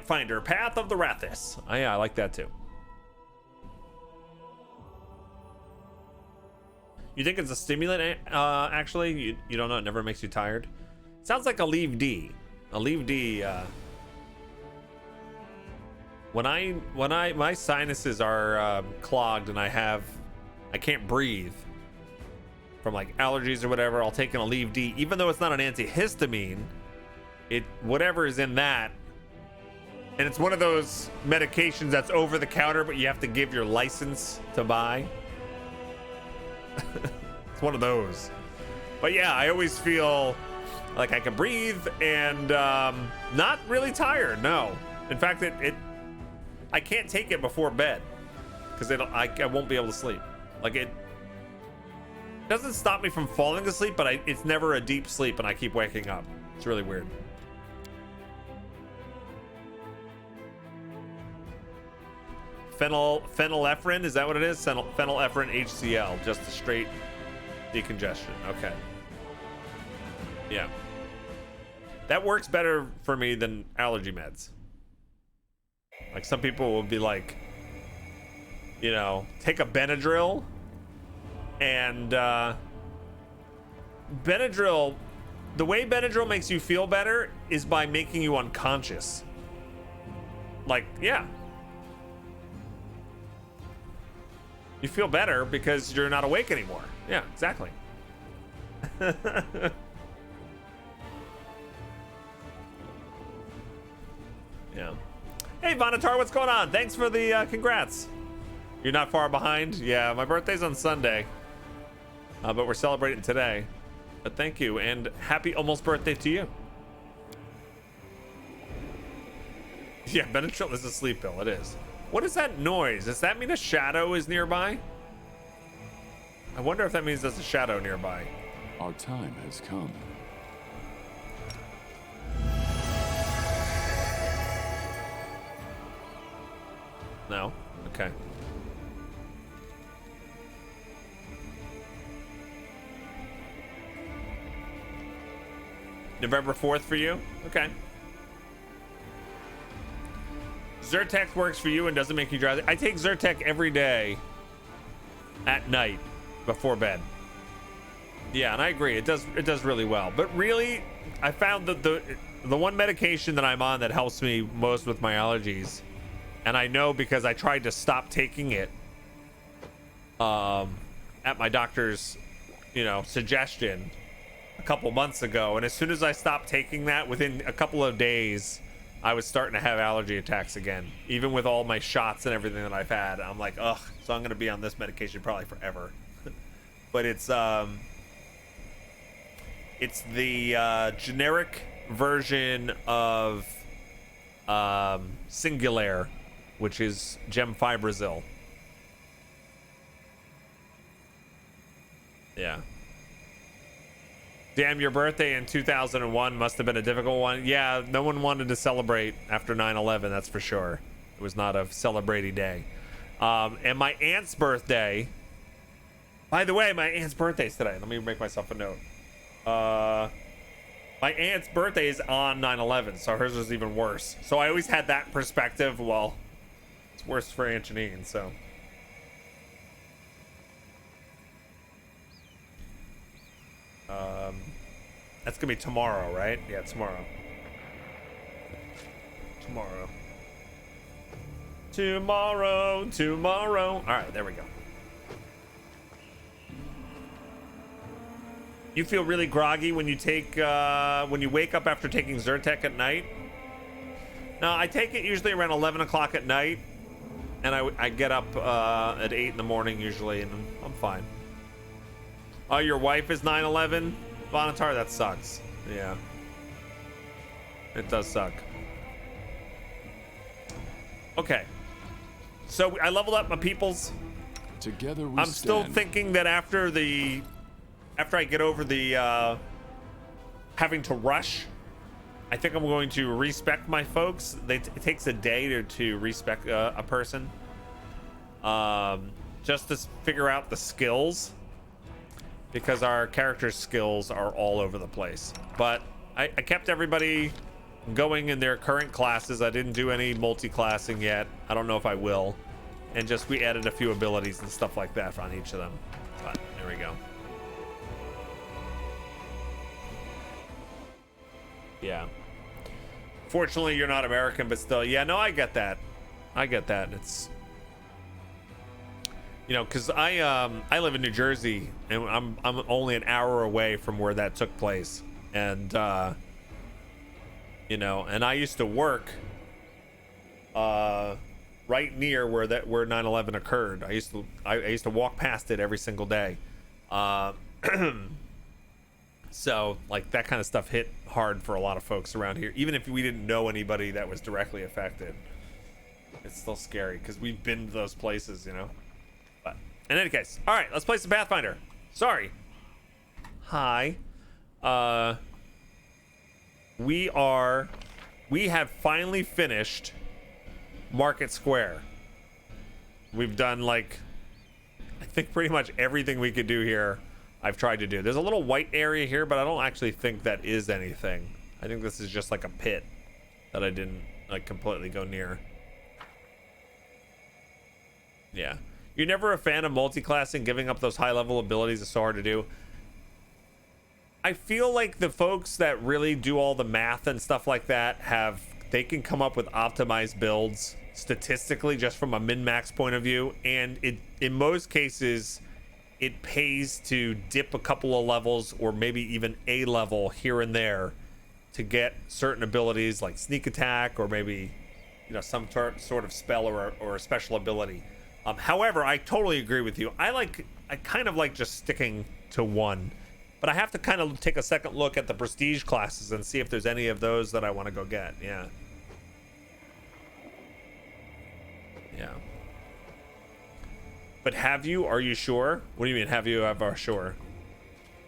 Finder, Path of the Ruthless. Oh yeah, I like that too. You think it's a stimulant? Actually, you don't know. It never makes you tired. Sounds like a Leave D. A Leave D. When my sinuses are clogged and I can't breathe from like allergies or whatever, I'll take an Aleve D, even though it's not an antihistamine. Whatever is in that, and it's one of those medications that's over the counter, but you have to give your license to buy. It's one of those. But yeah, I always feel like I can breathe and not really tired. No, in fact, I can't take it before bed because I won't be able to sleep. Like it doesn't stop me from falling asleep, but it's never a deep sleep, and I keep waking up. It's really weird. Phenylephrine, is that what it is? Phenylephrine HCl, just a straight decongestion. Okay. Yeah. That works better for me than allergy meds. Like some people will be like, you know, take a Benadryl, and Benadryl, the way Benadryl makes you feel better is by making you unconscious. Like, yeah. You feel better because you're not awake anymore. Yeah, exactly. Yeah. Hey, Vonatar, what's going on? Thanks for the congrats. You're not far behind. Yeah, my birthday's on Sunday, but we're celebrating today. But thank you, and happy almost birthday to you. Yeah, Benadryl is a sleep pill. It is. What is that noise? Does that mean a shadow is nearby? I wonder if that means there's a shadow nearby. Our time has come. No? Okay. November 4th for you? Okay. Zyrtec works for you and doesn't make you drowsy. I take Zyrtec every day at night before bed. Yeah, and I agree. It does really well. But really, I found that the one medication that I'm on that helps me most with my allergies, and I know because I tried to stop taking it at my doctor's, suggestion a couple months ago, and as soon as I stopped taking that, within a couple of days I was starting to have allergy attacks again, even with all my shots and everything that I've had. I'm like, ugh, so I'm gonna be on this medication probably forever. But it's the generic version of Singulair, which is Gemfibrozil. Yeah. Damn, your birthday in 2001 must have been a difficult one. Yeah, no one wanted to celebrate after 9/11, that's for sure. It was not a celebrating day. And my aunt's birthday, by the way, my aunt's birthday is today. Let me make myself a note. My aunt's birthday is on 9/11, so hers was even worse. So I always had that perspective. Well, it's worse for Aunt Janine, so. That's gonna be tomorrow, right? Yeah, tomorrow. Tomorrow. All right, there we go. You feel really groggy when you take when you wake up after taking Zyrtec at night? No, I take it usually around 11 o'clock at night, and I get up at 8 in the morning usually, and I'm fine. Oh, your wife is 9/11? Vonatar, that sucks. Yeah. It does suck. Okay. So I leveled up my peoples. Together we I'm still thinking that after I get over the having to rush, I think I'm going to respec my folks. It takes a day to respec a person. Just to figure out the skills, because our character's skills are all over the place. But I kept everybody going in their current classes. I didn't do any multi-classing yet. I don't know if I will. And just we added a few abilities and stuff like that on each of them. But there we go. Yeah. Fortunately, you're not American, but still, yeah, no, I get that. I get that. It's, you know, because I live in New Jersey, and I'm only an hour away from where that took place, and you know, and I used to work right near where 9/11 occurred. I used to walk past it every single day. So like that kind of stuff hit hard for a lot of folks around here, even if we didn't know anybody that was directly affected. It's still scary because we've been to those places, you know. But in any case, all right, let's play some Pathfinder. Sorry. Hi. We have finally finished Market Square. We've done like, I think pretty much everything we could do here. I've tried to do. There's a little white area here, but I don't actually think that is anything. I think this is just like a pit that I didn't like completely go near. Yeah. You're never a fan of multi-classing, giving up those high-level abilities is so hard to do. I feel like the folks that really do all the math and stuff like that they can come up with optimized builds statistically just from a min-max point of view, and in most cases it pays to dip a couple of levels or maybe even a level here and there to get certain abilities like sneak attack or maybe, you know, some sort of spell or a special ability. However, I totally agree with you. I kind of like just sticking to one, but I have to kind of take a second look at the prestige classes and see if there's any of those that I want to go get. Yeah. Yeah. But have you? Are you sure? What do you mean, have you ever sure?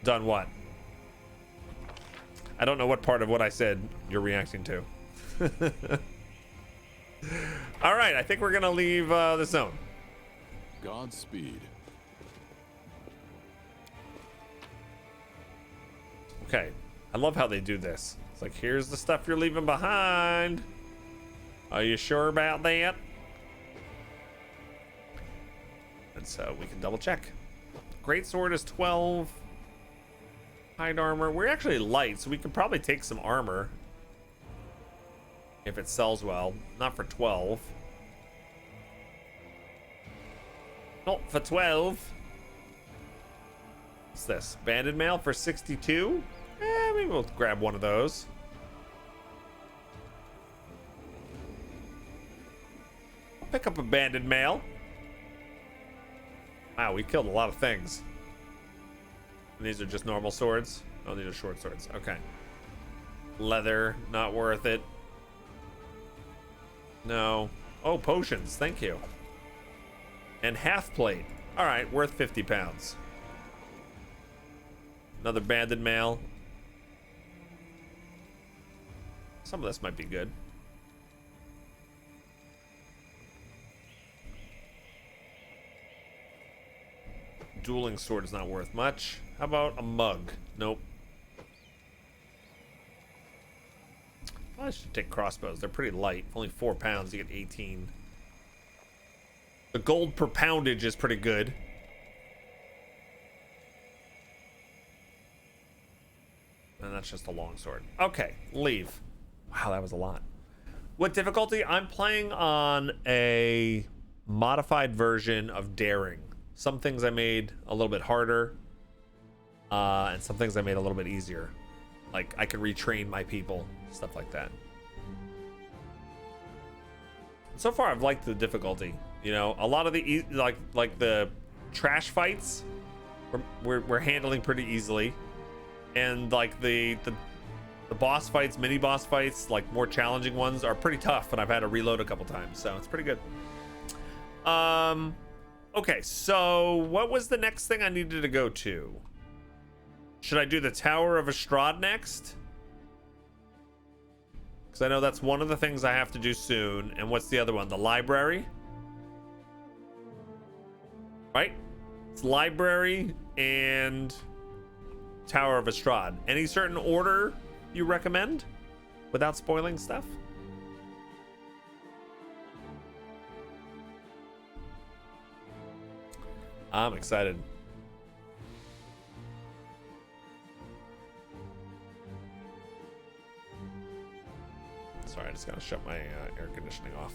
Done what? I don't know what part of what I said you're reacting to. All right, I think we're gonna leave the zone. Godspeed. Okay, I love how they do this. It's like, here's the stuff you're leaving behind. Are you sure about that? And so we can double check. Great sword is 12. Hide armor. We're actually light, so we could probably take some armor if it sells well. Not for 12. Not for 12. What's this? Banded mail for 62? Maybe we'll grab one of those. I'll pick up a banded mail. Wow, we killed a lot of things. And these are just normal swords? Oh, these are short swords. Okay. Leather, not worth it. No. Oh, potions. Thank you. And half plate. All right, worth 50 pounds. Another banded mail. Some of this might be good. Dueling sword is not worth much. How about a mug? Nope. I should take crossbows. They're pretty light. Only 4 pounds. You get 18. The gold per poundage is pretty good. And that's just a long sword. Okay, leave. Wow, that was a lot. What difficulty? I'm playing on a modified version of Daring. Some things I made a little bit harder, and some things I made a little bit easier. Like I could retrain my people, stuff like that. So far, I've liked the difficulty. You know, a lot of the like the trash fights, we're handling pretty easily, and like the boss fights, mini boss fights, like more challenging ones, are pretty tough, and I've had to reload a couple times, so it's pretty good. Okay, so what was the next thing I needed to go to? Should I do the Tower of Estrad next? Because I know that's one of the things I have to do soon. And what's the other one? The library? Right? It's library and Tower of Estrad. Any certain order you recommend? without spoiling stuff? I'm excited. Sorry, I just gotta shut my air conditioning off.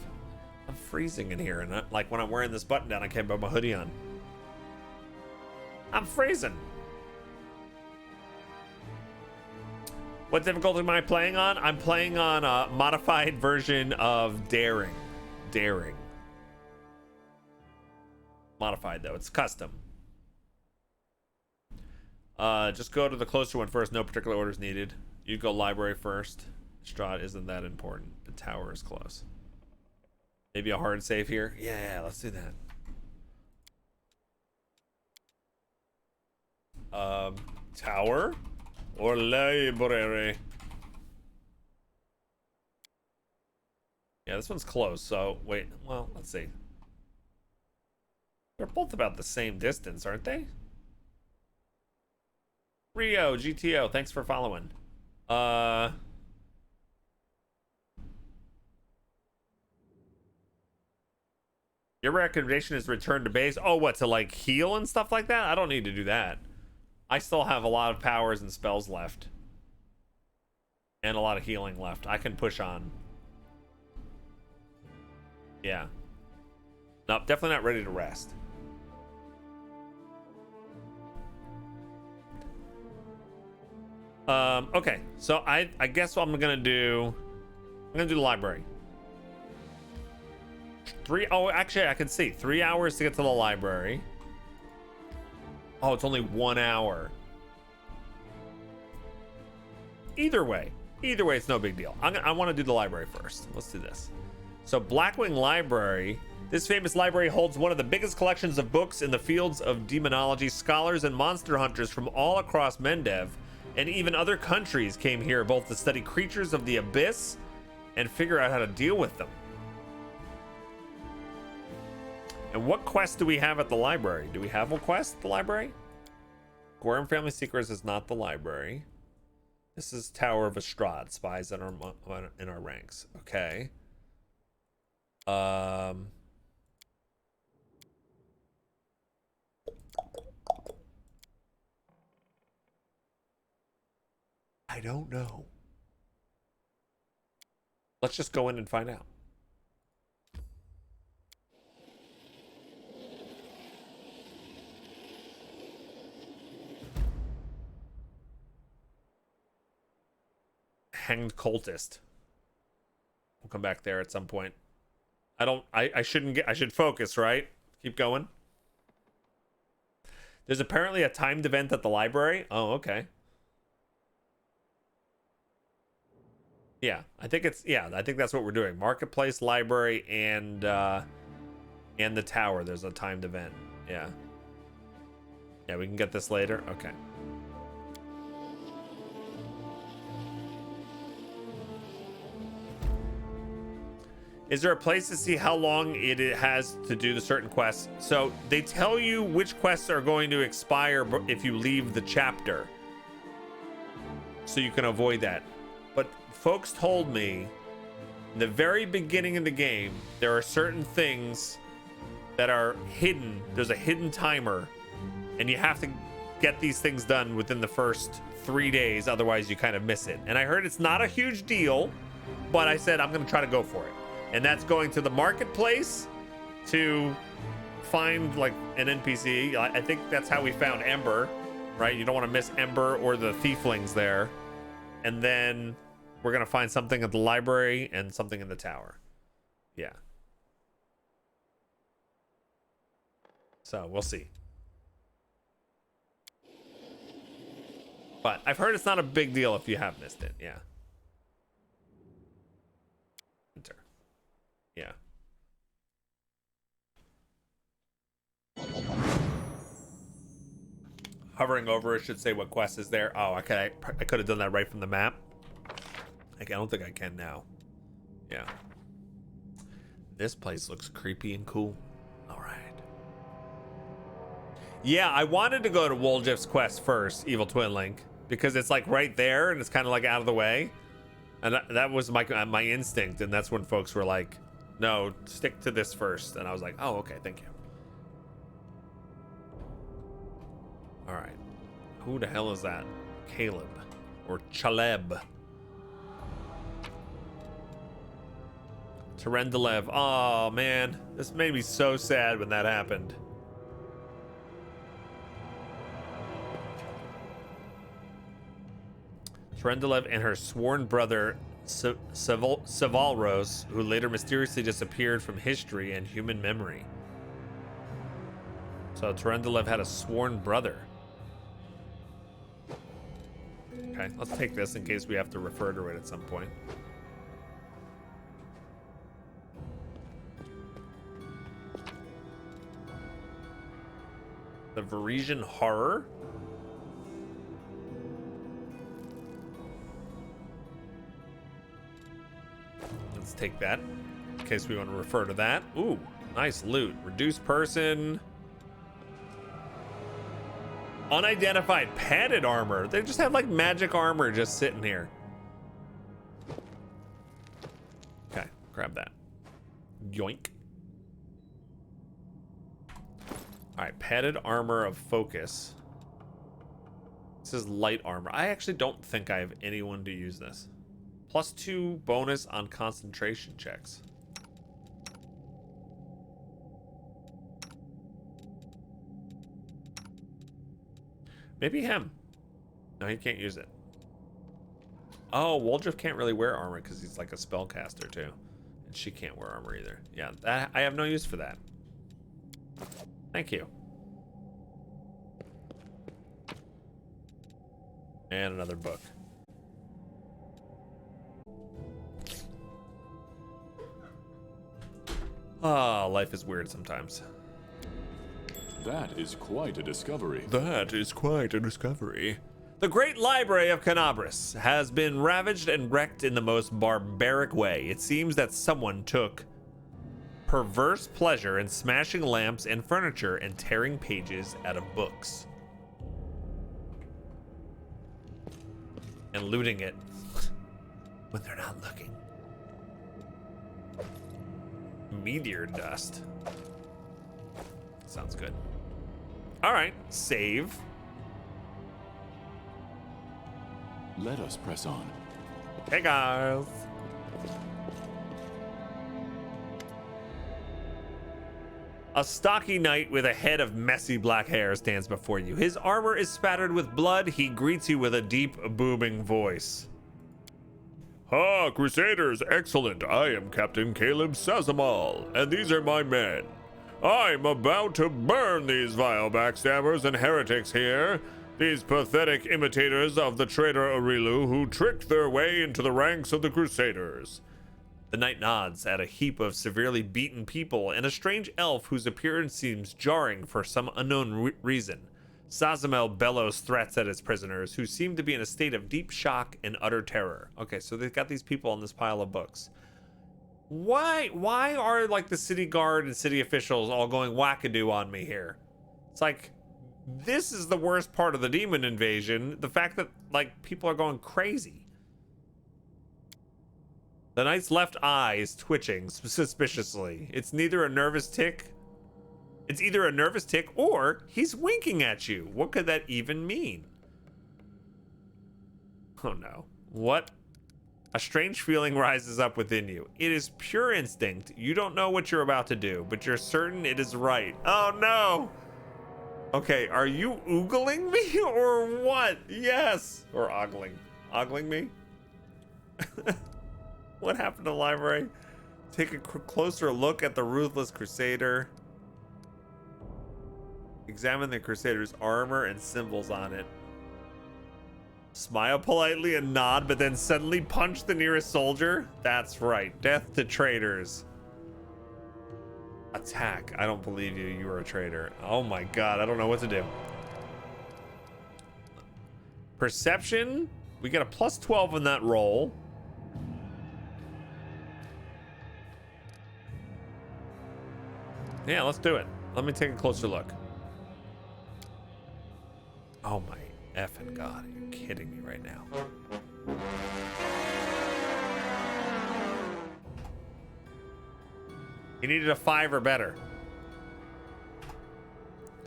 I'm freezing in here, and like when I'm wearing this button down, I can't put my hoodie on. I'm freezing. What difficulty am I playing on? I'm playing on a modified version of Daring. Daring. Modified though, it's custom. Just go to the closer one first. No particular orders needed. You go library first. Strahd isn't that important. The tower is close. Maybe a hard save here. Yeah, let's do that. Tower or library? Yeah, this one's close. So wait, well, let's see. They're both about the same distance, aren't they? Rio GTO, thanks for following. Your recommendation is return to base. Oh, what, to like heal and stuff like that? I don't need to do that. I still have a lot of powers and spells left. And a lot of healing left. I can push on. Yeah. Nope, definitely not ready to rest. Okay, so I guess what I'm gonna do the library. Oh, actually, I can see 3 hours to get to the library. Oh, it's only 1 hour. Either way, it's no big deal. I want to do the library first. Let's do this. So, Blackwing Library. This famous library holds one of the biggest collections of books in the fields of demonology. Scholars and monster hunters from all across Mendev and even other countries came here both to study creatures of the abyss and figure out how to deal with them. And what quest do we have at the library? Do we have a quest at the library? Gorham Family Secrets is not the library. This is Tower of Strahd, spies in our ranks. Okay. I don't know. Let's just go in and find out. Hanged cultist. We'll come back there at some point. I should focus, right? Keep going. There's apparently a timed event at the library. Oh, okay. Yeah, I think that's what we're doing. Marketplace, library, and the tower. There's a timed event. Yeah. Yeah, we can get this later. Okay. Is there a place to see how long it has to do the certain quests? So they tell you which quests are going to expire if you leave the chapter, so you can avoid that. But folks told me in the very beginning of the game, there are certain things that are hidden. There's a hidden timer, and you have to get these things done within the first 3 days. Otherwise, you kind of miss it. And I heard it's not a huge deal, but I said I'm going to try to go for it. And that's going to the marketplace to find like an NPC. I think that's how we found Ember, right? You don't want to miss Ember or the Thieflings there. And then we're going to find something at the library and something in the tower. Yeah. So we'll see. But I've heard it's not a big deal if you have missed it. Yeah. Enter. Yeah. Hovering over it should say what quest is there. Oh, okay. I could have done that right from the map. I don't think I can now. Yeah. This place looks creepy and cool. All right. Yeah, I wanted to go to Woljif's quest first, Evil Twin Link, because it's like right there and it's kind of like out of the way. And that was my instinct, and that's when folks were like, no, stick to this first. And I was like, oh, okay, thank you. All right. Who the hell is that? Caleb or Chaleb? Terendelev. Oh, man. This made me so sad when that happened. Terendelev and her sworn brother, Savalros, who later mysteriously disappeared from history and human memory. So Terendelev had a sworn brother. Okay, let's take this in case we have to refer to it at some point. The Varisian Horror. Let's take that in case we want to refer to that. Ooh, nice loot. Reduced person. Unidentified padded armor. They just have like magic armor just sitting here. Okay, grab that. Yoink. All right, padded armor of focus. This is light armor. I actually don't think I have anyone to use this. +2 bonus on concentration checks. Maybe him. No, he can't use it. Oh, Woldriff can't really wear armor because he's like a spellcaster too. And she can't wear armor either. Yeah, I have no use for that. Thank you. And another book. Ah, life is weird sometimes. That is quite a discovery. That is quite a discovery. The great library of Canabris has been ravaged and wrecked in the most barbaric way. It seems that someone took perverse pleasure in smashing lamps and furniture and tearing pages out of books. And looting it when they're not looking. Meteor dust. Sounds good. All right, save. Let us press on. Hey guys. A stocky knight with a head of messy black hair stands before you. His armor is spattered with blood. He greets you with a deep, booming voice. Ah, Crusaders, excellent. I am Captain Caleb Sazamal, and these are my men. I'm about to burn these vile backstabbers and heretics here, these pathetic imitators of the traitor Arilu who tricked their way into the ranks of the Crusaders. The knight nods at a heap of severely beaten people and a strange elf whose appearance seems jarring for some unknown reason. Sazamel bellows threats at his prisoners, who seem to be in a state of deep shock and utter terror. Okay, so they've got these people on this pile of books. Why are like the city guard and city officials all going wackadoo on me here? It's like, this is the worst part of the demon invasion. The fact that like people are going crazy. The knight's left eye is twitching suspiciously. It's either a nervous tick or he's winking at you. What could that even mean? Oh no. What? A strange feeling rises up within you. It is pure instinct. You don't know what you're about to do, but you're certain it is right. Oh no. Okay, are you oogling me or what? Yes. Or ogling. Ogling me? What happened to the library? Take a closer look at the Ruthless Crusader. Examine the Crusader's armor and symbols on it. Smile politely and nod, but then suddenly punch the nearest soldier? That's right. Death to traitors. Attack. I don't believe you. You are a traitor. Oh my god. I don't know what to do. Perception. We get a +12 in that roll. Yeah, let's do it. Let me take a closer look. Oh my effing god. Are you kidding me right now? He needed a 5 or better.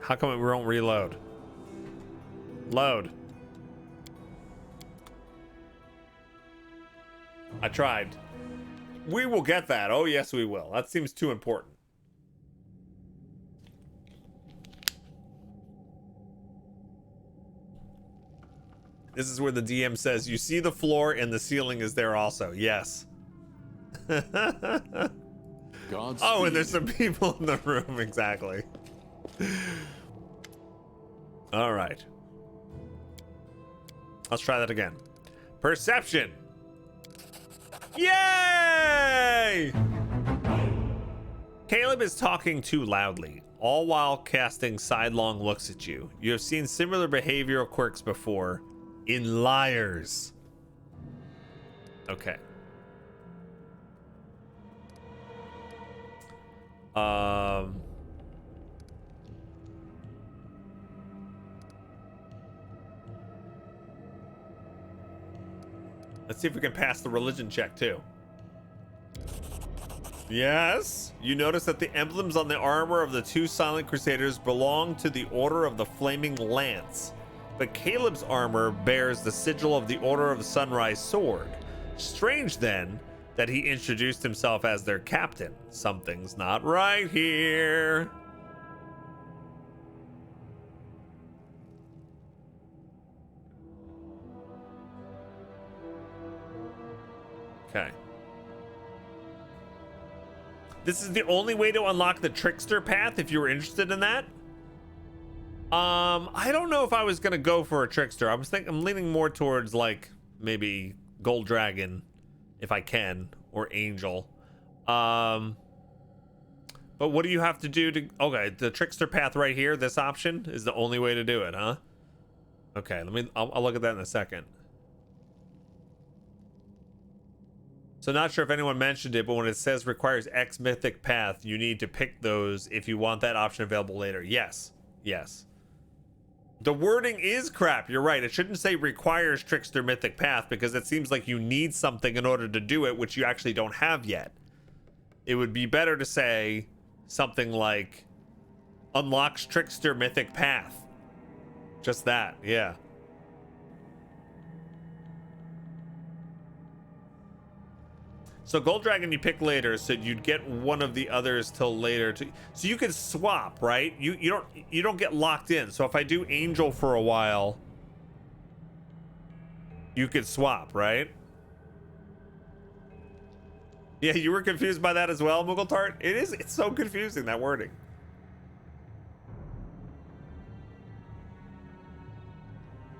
How come it won't reload? Load. I tried. We will get that. Oh, yes, we will. That seems too important. This is where the DM says, you see the floor and the ceiling is there also. Yes. Oh, and there's some people in the room. Exactly. All right. Let's try that again. Perception. Yay! Caleb is talking too loudly, all while casting sidelong looks at you. You have seen similar behavioral quirks before in liars. Okay. Let's see if we can pass the religion check too. Yes. You notice that the emblems on the armor of the 2 silent crusaders belong to the Order of the Flaming Lance. But Caleb's armor bears the sigil of the Order of the Sunrise Sword. Strange then that he introduced himself as their captain. Something's not right here. Okay. This is the only way to unlock the Trickster Path if you were interested in that. I don't know if I was gonna go for a Trickster. I'm leaning more towards like maybe Gold Dragon if I can, or Angel. But what do you have to do to... Okay, the Trickster Path right here, this option is the only way to do it, huh? Okay, I'll look at that in a second. So not sure if anyone mentioned it, but when it says requires X mythic path, you need to pick those if you want that option available later. Yes. Yes. The wording is crap. You're right. It shouldn't say requires Trickster mythic path because it seems like you need something in order to do it, which you actually don't have yet. It would be better to say something like unlocks Trickster mythic path. Just that. Yeah. So Gold Dragon you pick later, so you'd get one of the others till later. So you can swap, right? You don't get locked in. So if I do Angel for a while, you could swap, right? Yeah, you were confused by that as well, Muggletart? It's so confusing, that wording.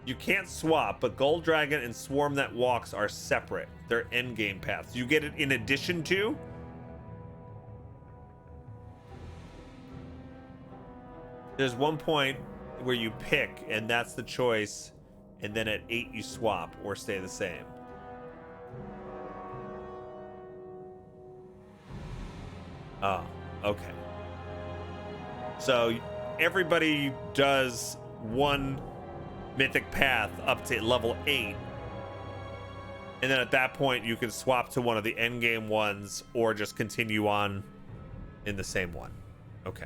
You can't swap, but Gold Dragon and Swarm That Walks are separate. They're endgame paths. You get it in addition to? There's one point where you pick, and that's the choice, and then at 8 you swap or stay the same. Oh, okay. So everybody does one mythic path up to level 8, and then at that point you can swap to one of the endgame ones or just continue on in the same one. Okay.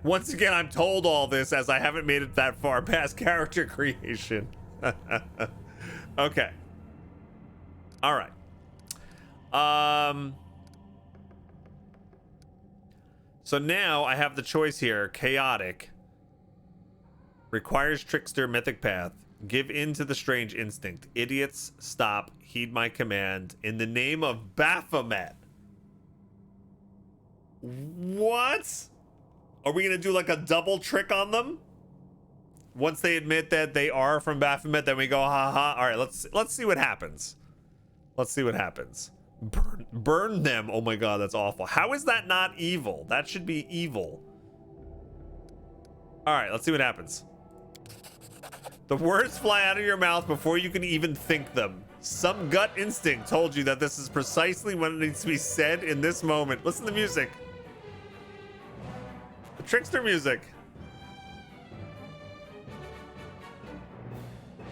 Once again, I'm told all this as I haven't made it that far past character creation. Okay. All right. So now I have the choice here. Chaotic. Requires Trickster mythic path. Give in to the strange instinct. Idiots, stop. Heed my command. In the name of Baphomet. What? Are we gonna do like a double trick on them? Once they admit that they are from Baphomet, then we go ha ha. All right, let's see what happens. Let's see what happens. Burn them. Oh my god, that's awful. How is that not evil? That should be evil. All right, let's see what happens. The words fly out of your mouth before you can even think them. Some gut instinct told you that this is precisely what needs to be said in this moment. Listen to the music. The Trickster music.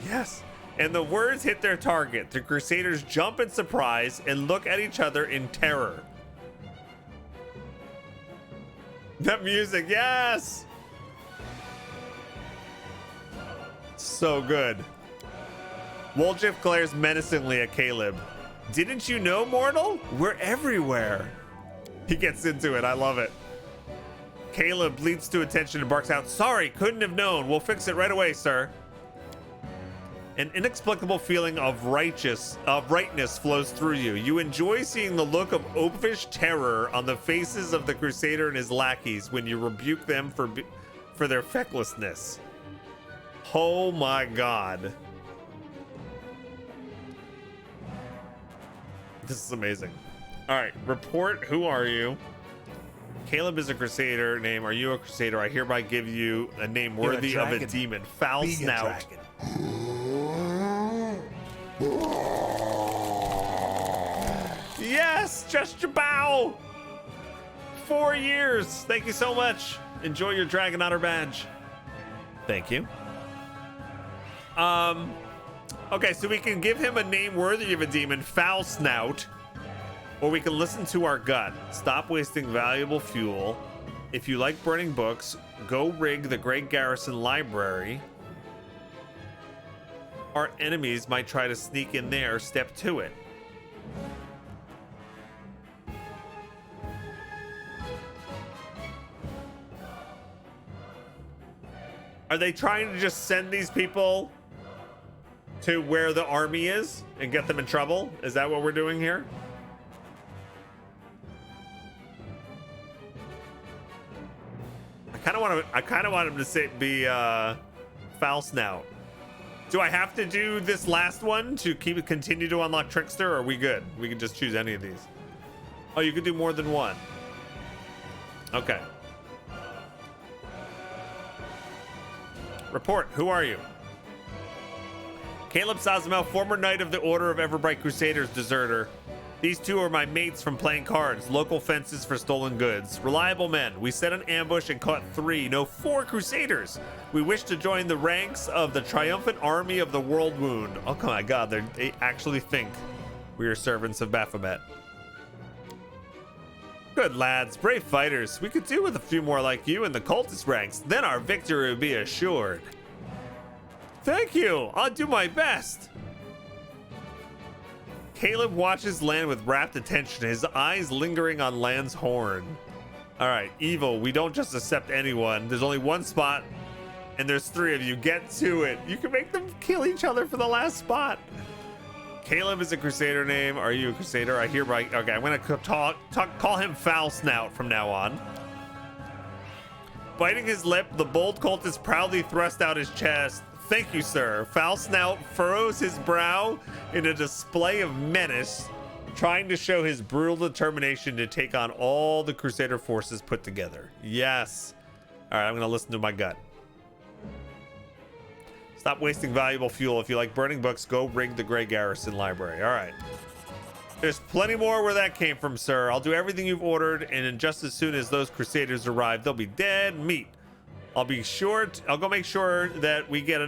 Yes. And the words hit their target. The Crusaders jump in surprise and look at each other in terror. That music, yes! So good. Woljif glares menacingly at Caleb. Didn't you know, mortal? We're everywhere. He gets into it. I love it. Caleb leaps to attention and barks out, sorry, couldn't have known. We'll fix it right away, sir. An inexplicable feeling of rightness flows through you. You enjoy seeing the look of oafish terror on the faces of the Crusader and his lackeys when you rebuke them for their fecklessness. Oh my god. This is amazing. All right, report. Who are you? Caleb is a Crusader. Name. Are you a Crusader? I hereby give you a name worthy of a demon. Foul snout. Yes, just your bow. 4 years. Thank you so much. Enjoy your Dragon Otter badge. Thank you. Okay, so we can give him a name worthy of a demon, Foul Snout, or we can listen to our gut. Stop wasting valuable fuel. If you like burning books, go rig the Great Garrison Library. Our enemies might try to sneak in there. Step to it. Are they trying to just send these people to where the army is and get them in trouble? Is that what we're doing here? I kind of want him to be Foul Snout. Do I have to do this last one to continue to unlock Trickster, or are we good? We can just choose any of these. Oh, you could do more than one. Okay. Report. Who are you? Caleb Sazamel, former knight of the Order of Everbright Crusaders, deserter. These two are my mates from playing cards, local fences for stolen goods. Reliable men. We set an ambush and caught 4 Crusaders. We wish to join the ranks of the triumphant army of the World Wound. Oh my god, they actually think we are servants of Baphomet. Good lads, brave fighters. We could do with a few more like you in the cultist ranks. Then our victory would be assured. Thank you. I'll do my best. Caleb watches land with rapt attention, his eyes lingering on Land's horn. All right, evil. We don't just accept anyone. There's only one spot, and there's 3 of you. Get to it. You can make them kill each other for the last spot. Caleb is a Crusader name. Are you a Crusader? I hereby... Okay, I'm going to call him Foul Snout from now on. Biting his lip, the bold cultist proudly thrust out his chest. Thank you, sir. Foul Snout furrows his brow in a display of menace, trying to show his brutal determination to take on all the Crusader forces put together. Yes. All right, I'm going to listen to my gut. Stop wasting valuable fuel. If you like burning books, go rig the Grey Garrison Library. All right. There's plenty more where that came from, sir. I'll do everything you've ordered, and just as soon as those Crusaders arrive, they'll be dead meat. I'll go make sure that we get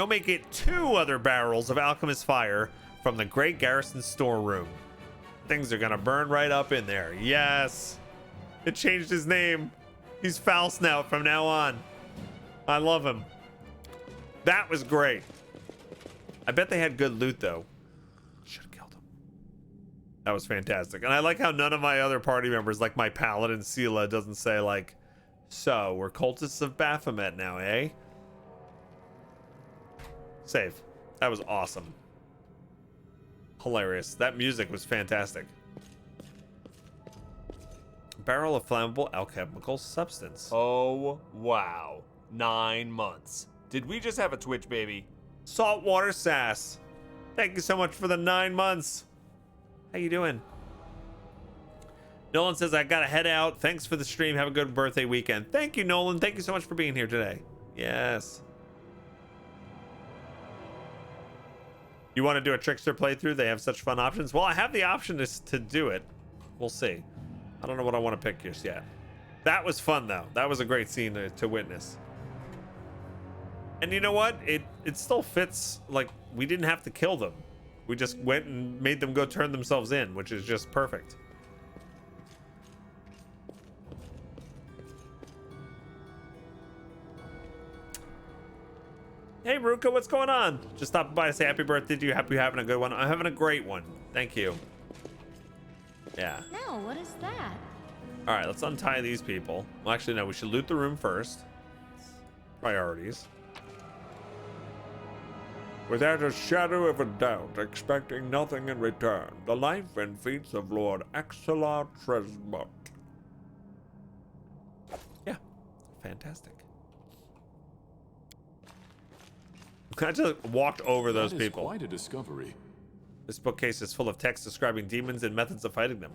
make it 2 other barrels of Alchemist Fire from the Great Garrison storeroom. Things are gonna burn right up in there. Yes. It changed his name. He's Foul Snout from now on. I love him. That was great. I bet they had good loot, though. Should have killed him. That was fantastic. And I like how none of my other party members, like my paladin Sela, doesn't say, like, so, we're cultists of Baphomet now, eh? Save. That was awesome. Hilarious. That music was fantastic. Barrel of flammable alchemical substance. Oh, wow. 9 months. Did we just have a Twitch baby? Saltwater Sass. Thank you so much for the 9 months. How you doing? Nolan says, I gotta head out. Thanks for the stream. Have a good birthday weekend. Thank you, Nolan. Thank you so much for being here today. Yes. You want to do a Trickster playthrough? They have such fun options. Well, I have the option to do it. We'll see. I don't know what I want to pick just yet. That was fun, though. That was a great scene to witness. And you know what? It still fits. Like, we didn't have to kill them. We just went and made them go turn themselves in, which is just perfect. Hey, Ruka, what's going on? Just stopping by to say happy birthday to you. Happy you're having a good one. I'm having a great one. Thank you. Yeah. Now, what is that? All right, let's untie these people. Well, actually, no, we should loot the room first. Priorities. Without a shadow of a doubt, expecting nothing in return, the life and feats of Lord Axelar Tresbot. Yeah, fantastic. I just walked over those That is people. quite a discovery. This bookcase is full of text describing demons and methods of fighting them.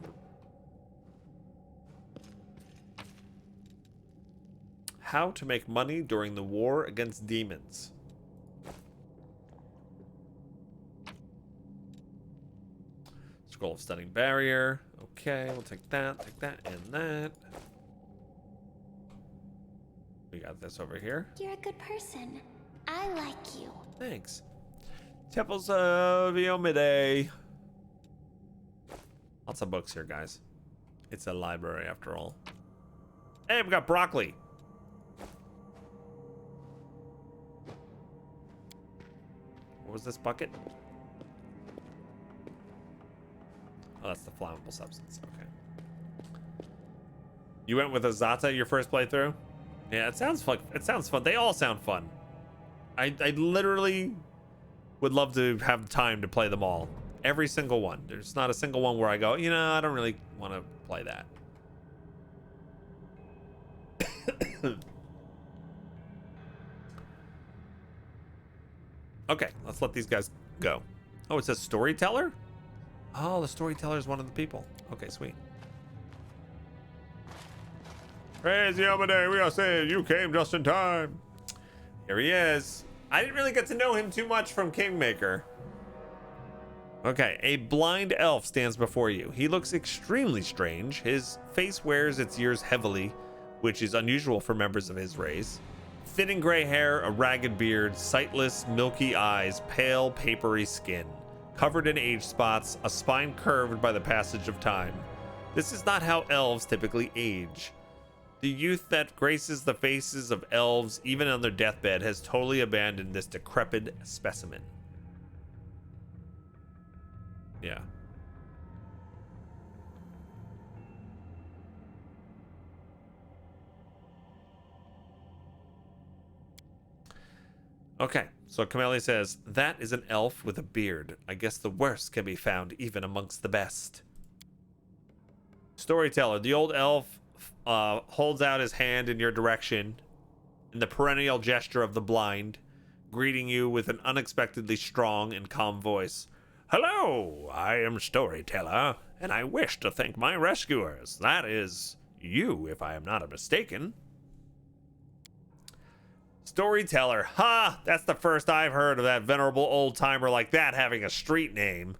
How to make money during the war against demons. Scroll of Stunning Barrier. Okay, we'll take that, and that. We got this over here. You're a good person. I like you. Thanks. Temples of Iomide. Lots of books here, guys. It's a library after all. Hey, we got broccoli. What was this bucket? Oh, that's the flammable substance. Okay. You went with Azata your first playthrough? Yeah, it sounds fun. It sounds fun. They all sound fun. I literally would love to have time to play them all. Every single one. There's not a single one where I go, you know, I don't really want to play that. Okay, let's let these guys go. Oh, it says Storyteller? Oh, the Storyteller is one of the people. Okay, sweet. Praise Yamade, we are saved. You came just in time. Here he is. I didn't really get to know him too much from Kingmaker. Okay, a blind elf stands before you. He looks extremely strange. His face wears its years heavily, which is unusual for members of his race. Thinning gray hair, a ragged beard, sightless, milky eyes, pale, papery skin, covered in age spots, a spine curved by the passage of time. This is not how elves typically age. The youth that graces the faces of elves, even on their deathbed, has totally abandoned this decrepit specimen. Yeah. Okay, so Kameli says, that is an elf with a beard. I guess the worst can be found even amongst the best. Storyteller, the old elf holds out his hand in your direction in the perennial gesture of the blind, greeting you with an unexpectedly strong and calm voice. Hello, I am Storyteller, and I wish to thank my rescuers. That is you, if I am not mistaken. Storyteller, ha! That's the first I've heard of that venerable old-timer like that having a street name.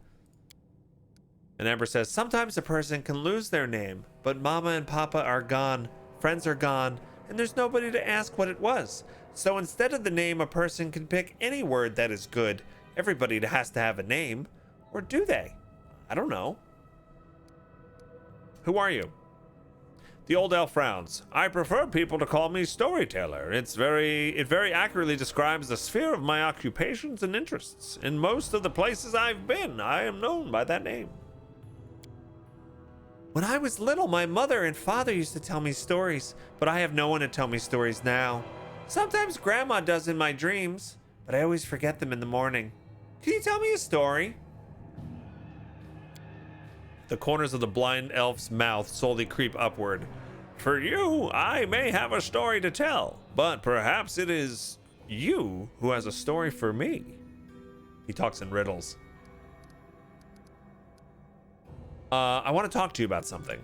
And Ember says, sometimes a person can lose their name, but Mama and Papa are gone, friends are gone, and there's nobody to ask what it was. So instead of the name, a person can pick any word that is good. Everybody has to have a name. Or do they? I don't know. Who are you? The old elf frowns. I prefer people to call me Storyteller. It very accurately describes the sphere of my occupations and interests. In most of the places I've been, I am known by that name. When I was little, my mother and father used to tell me stories, but I have no one to tell me stories now. Sometimes Grandma does in my dreams, but I always forget them in the morning. Can you tell me a story? The corners of the blind elf's mouth slowly creep upward. For you, I may have a story to tell, but perhaps it is you who has a story for me. He talks in riddles. I want to talk to you about something.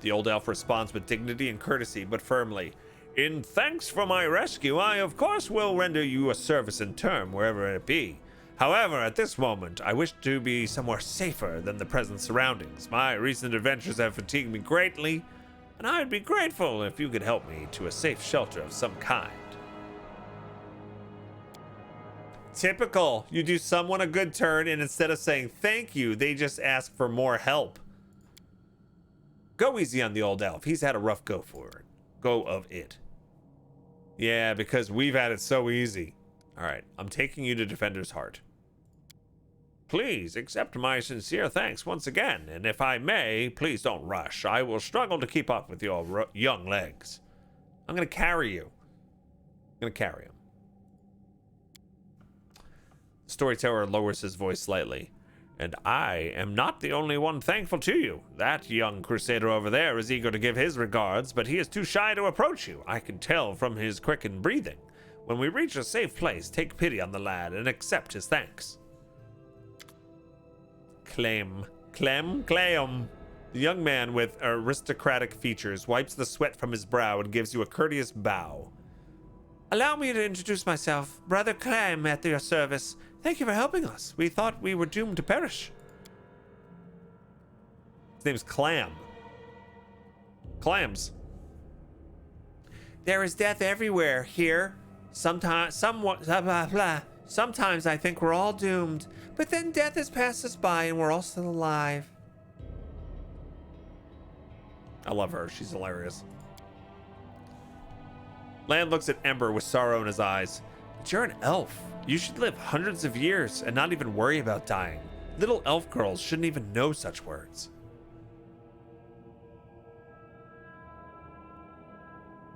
The old elf responds with dignity and courtesy, but firmly. In thanks for my rescue, I of course will render you a service in turn, wherever it be. However, at this moment, I wish to be somewhere safer than the present surroundings. My recent adventures have fatigued me greatly, and I'd be grateful if you could help me to a safe shelter of some kind. Typical. You do someone a good turn, and instead of saying thank you, they just ask for more help. Go easy on the old elf. He's had a rough go of it. Yeah, because we've had it so easy. All right, I'm taking you to Defender's Heart. Please accept my sincere thanks once again, and if I may, please don't rush. I will struggle to keep up with your young legs. I'm going to carry you. I'm going to carry him. The Storyteller lowers his voice slightly. And I am not the only one thankful to you. That young crusader over there is eager to give his regards, but he is too shy to approach you. I can tell from his quickened breathing. When we reach a safe place, take pity on the lad and accept his thanks. Clem. The young man with aristocratic features wipes the sweat from his brow and gives you a courteous bow. Allow me to introduce myself. Brother Clem at your service. Thank you for helping us. We thought we were doomed to perish. His name's Clam. Clams. There is death everywhere here. Sometimes I think we're all doomed, but then death has passed us by and we're all still alive. I love her. She's hilarious. Land looks at Ember with sorrow in his eyes. But you're an elf. You should live hundreds of years and not even worry about dying. Little elf girls shouldn't even know such words.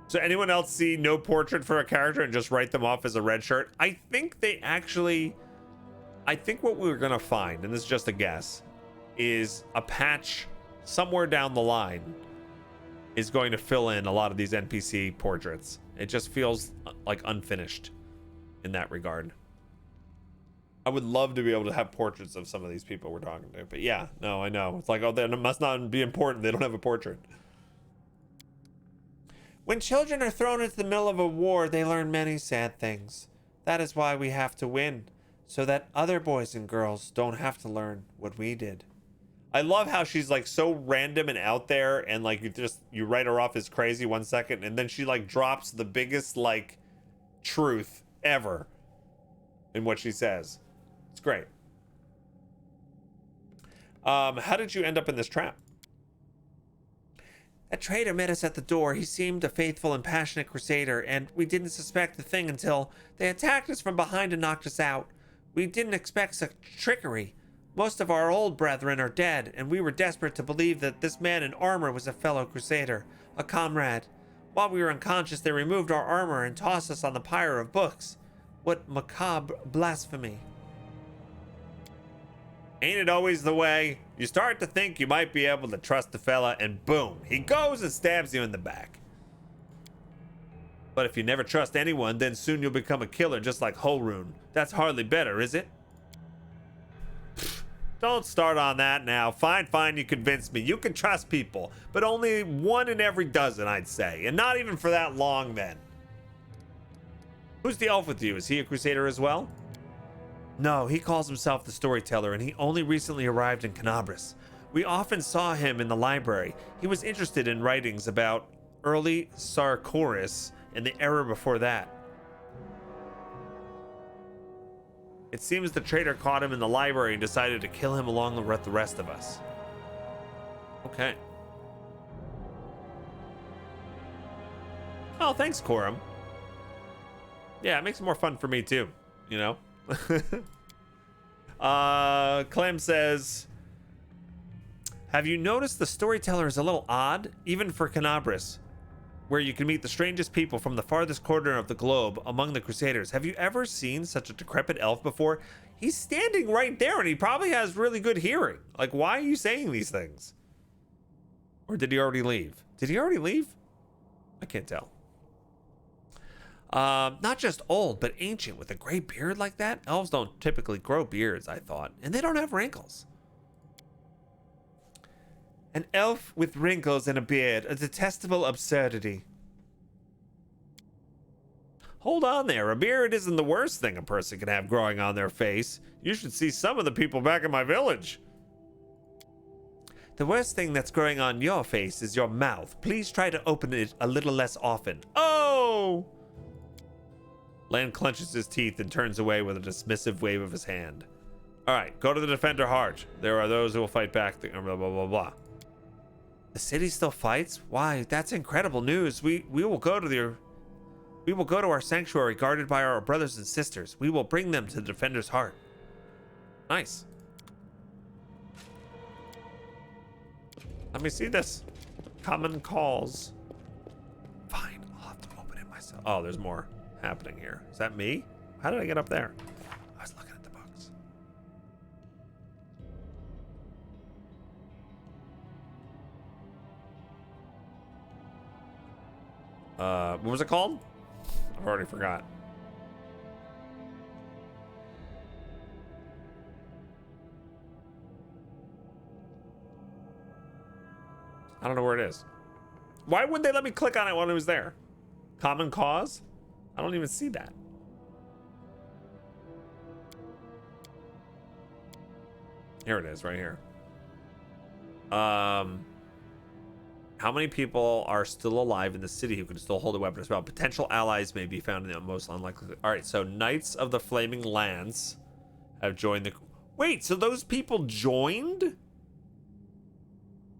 So anyone else see no portrait for a character and just write them off as a red shirt? I think what we're gonna find, and this is just a guess, is a patch somewhere down the line is going to fill in a lot of these NPC portraits. It just feels like unfinished in that regard. I would love to be able to have portraits of some of these people we're talking to, but yeah, no, I know. It's like, oh, they must not be important. They don't have a portrait. When children are thrown into the middle of a war, they learn many sad things. That is why we have to win, so that other boys and girls don't have to learn what we did. I love how she's like so random and out there, and like you write her off as crazy 1 second, and then she like drops the biggest like truth ever in what she says. It's great. How did you end up in this trap? A traitor met us at the door. He seemed a faithful and passionate crusader, and we didn't suspect the thing until they attacked us from behind and knocked us out. We didn't expect such trickery. Most of our old brethren are dead, and we were desperate to believe that this man in armor was a fellow crusader, a comrade. While we were unconscious, they removed our armor and tossed us on the pyre of books. What macabre blasphemy. Ain't it always the way? You start to think you might be able to trust the fella, and boom, he goes and stabs you in the back. But if you never trust anyone, then soon you'll become a killer just like Holrun. That's hardly better, is it? Pfft, don't start on that now. Fine, you convinced me. You can trust people, but only 1 in every dozen, I'd say. And not even for that long, then. Who's the elf with you? Is he a crusader as well? No, he calls himself the Storyteller, and he only recently arrived in Canabris. We often saw him in the library. He was interested in writings about early Sarkoris and the era before that. It seems the traitor caught him in the library and decided to kill him along with the rest of us. Okay. Oh, thanks, Corum. Yeah, it makes it more fun for me too, you know? Clem says, have you noticed the Storyteller is a little odd, even for Canabris, where you can meet the strangest people from the farthest corner of the globe among the Crusaders? Have you ever seen such a decrepit elf before? He's standing right there, and he probably has really good hearing. Like, why are you saying these things? Or did he already leave? Did he already leave? I can't tell. Not just old, but ancient with a gray beard like that. Elves don't typically grow beards, I thought, and they don't have wrinkles. An elf with wrinkles and a beard, a detestable absurdity. Hold on there, a beard isn't the worst thing a person can have growing on their face. You should see some of the people back in my village. The worst thing that's growing on your face is your mouth. Please try to open it a little less often. Oh! Land clenches his teeth and turns away with a dismissive wave of his hand. All right, go to the Defender Heart. There are those who will fight back. Blah, blah, blah, blah. The city still fights? Why, that's incredible news. We will go to We will go to our sanctuary guarded by our brothers and sisters. We will bring them to the defender's heart. Nice. Let me see this. Common calls. Fine, I'll have to open it myself. Oh, there's more happening here. Is that me? How did I get up there? I was looking at the books. What was it called? I've already forgot. I don't know where it is. Why wouldn't they let me click on it when it was there? Common cause? I don't even see that. Here it is, right here. How many people are still alive in the city who can still hold a weapon as well? Potential allies may be found in the most unlikely. All right, so Knights of the Flaming Lance have joined the... Wait, so those people joined?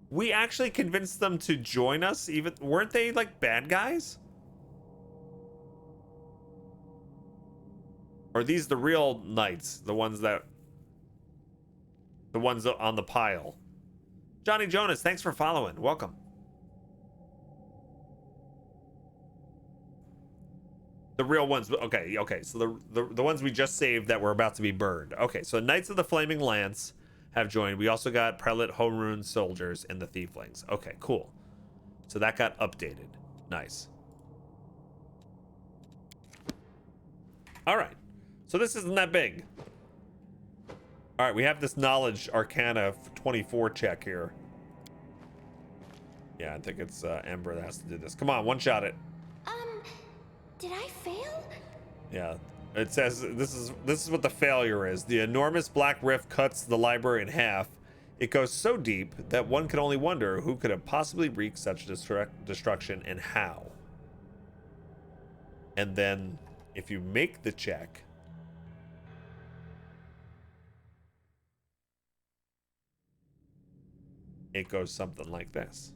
We actually convinced them to join us, even... Weren't they, like, bad guys? Or are these the real knights? The ones that... The ones on the pile. Johnny Jonas, thanks for following. Welcome. The real ones. Okay. So the ones we just saved that were about to be burned. Okay, so Knights of the Flaming Lance have joined. We also got Prelate Homerun soldiers and the Thieflings. Okay, cool. So that got updated. Nice. All right. So this isn't that big. All right, we have this Knowledge Arcana 24 check here. Yeah, I think it's Ember that has to do this. Come on, one shot it. Did I fail? Yeah, it says this is what the failure is. The enormous black rift cuts the library in half. It goes so deep that one can only wonder who could have possibly wreaked such destruction and how. And then if you make the check, it goes something like this.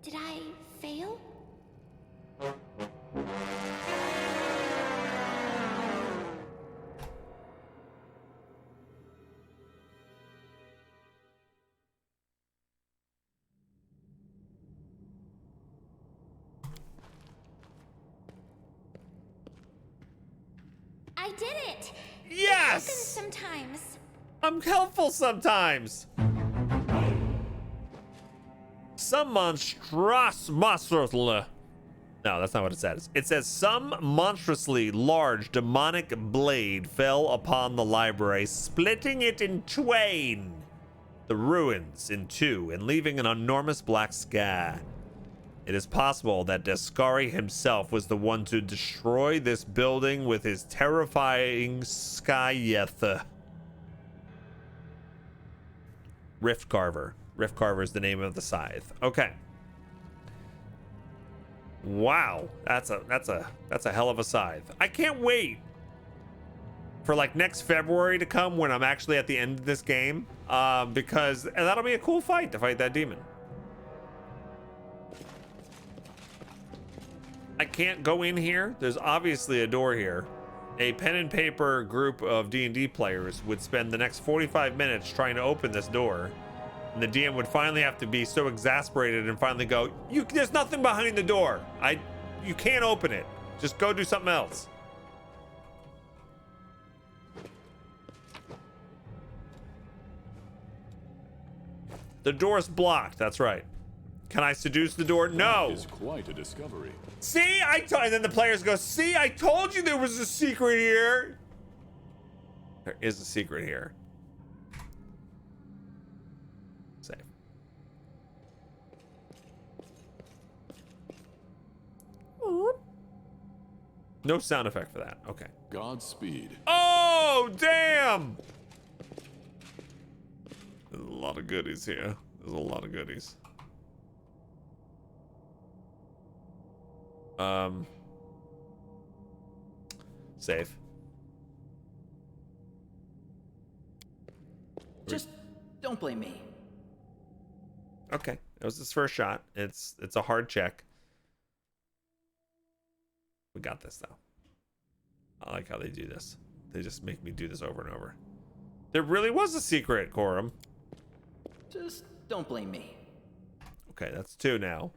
Did I fail? I did it! Yes! It happens sometimes. I'm helpful sometimes. Some monstrously. No, that's not what it says. It says some monstrously large demonic blade fell upon the library, splitting it in twain, the ruins in two, and leaving an enormous black scar. It is possible that Descari himself was the one to destroy this building with his terrifying Skyeth. Rift Carver. Rift Carver is the name of the scythe. Okay. Wow, that's a hell of a scythe. I can't wait for like next February to come when I'm actually at the end of this game, because that'll be a cool fight to fight that demon. I can't go in here. There's obviously a door here. A pen and paper group of D&D players would spend the next 45 minutes trying to open this door. And the DM would finally have to be so exasperated and finally go, there's nothing behind the door. You can't open it. Just go do something else. The door's blocked. That's right. Can I seduce the door? No. That is quite a discovery. See, and then the players go, see, I told you there was a secret here. There is a secret here. Save. No sound effect for that. Okay. Godspeed. Oh, damn. There's a lot of goodies here. There's a lot of goodies. Save. Just don't blame me. Okay. It was his first shot. It's a hard check. We got this though. I like how they do this. They just make me do this over and over. There really was a secret, Corum. Just don't blame me. Okay, that's 2 now.